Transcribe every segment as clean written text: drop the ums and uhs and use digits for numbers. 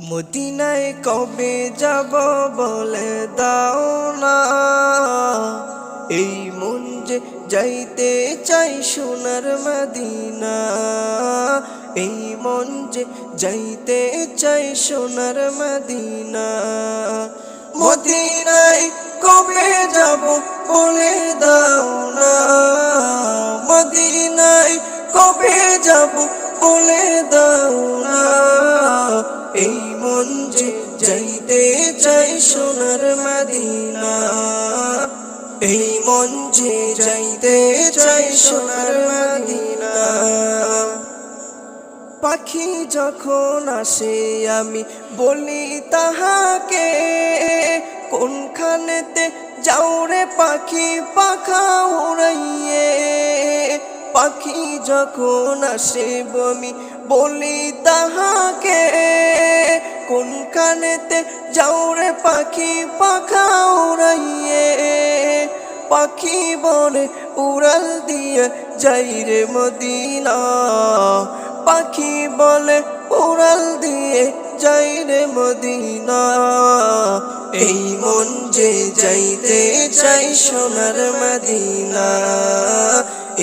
মদিনায় কবে যাব বলে দাও না, এই মন যে যাইতে চাই সোনার মদিনা, এই মন যে যাইতে চাই সোনার মদিনা। মদিনায় কবে যাব বলে দাও না, মদিনায় কবে যাব বলে দাও না, এই মন যে যাইতে চাই সোনার মদিনা, এই মন যে যাইতে চাই সোনার মদিনা। পাখি যখন আসে আমি বলি তাহাকে, কোনখানেতে যাও রে পাখি পাখা উড়াইয়ে। পাখি যখন আসে আমি বলি তাহাকে, কোনখানেতে যাও রে পাখি পাখা উড়াইয়ে। পাখি বলে উড়াল দিয়ে যাই রে মদিনা, পাখি বলে উড়াল দিয়ে যাই রে মদিনা, এই মন যে যাইতে চাই সোনার মদিনা,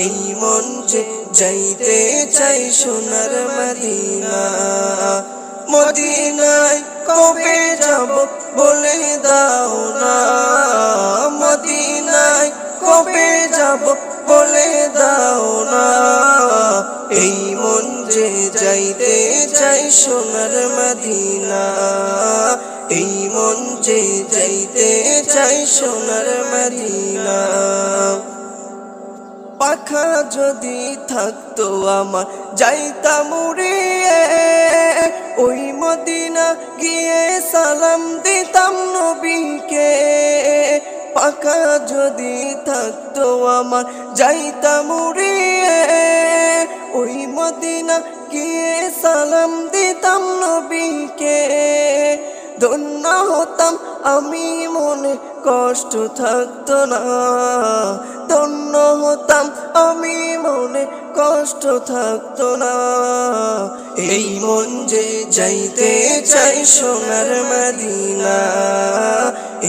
এই মন যে যাইতে চাই সোনার মদিনা। মদিনায় কবে যাব বলে দাও না, মদিনায় কবে যাব বলে দাও না, এই মন যে যাইতে চাই সোনার মদিনা, এই মন যে যাইতে চাই সোনার মদিনা। পাখা যদি থাকতো আমার যাইতাম উড়িয়ে, ওই মদিনা গিয়ে সালাম দিতাম নবীকে। পাখা যদি থাকতো আমার যাইতাম উড়িয়ে, ওই মদিনা গিয়ে সালাম দিতাম নবীকে। ধন্য হতাম আমি মনে কষ্ট থাকতো না, ধন্য হতাম আমি মনে কষ্ট থাকতো না, এই মন যে যাইতে চাই সোনার মদিনা,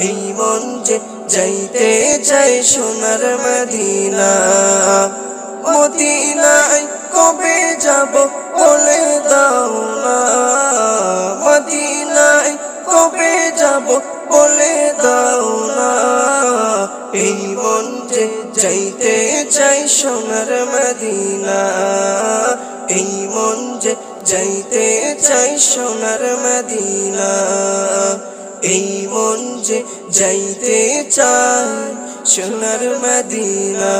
এই মন যে যাইতে চাই সোনার মদিনা। মদিনায় কবে যাব বলে দাও না, মদিনায় কবে যাব বলে দাও না, এই মন যে যাইতে চাই সোনার মদিনা, এই মন যে যাইতে চাই সোনার মদিনা, এই মন যে যাইতে চাই সোনার মদিনা।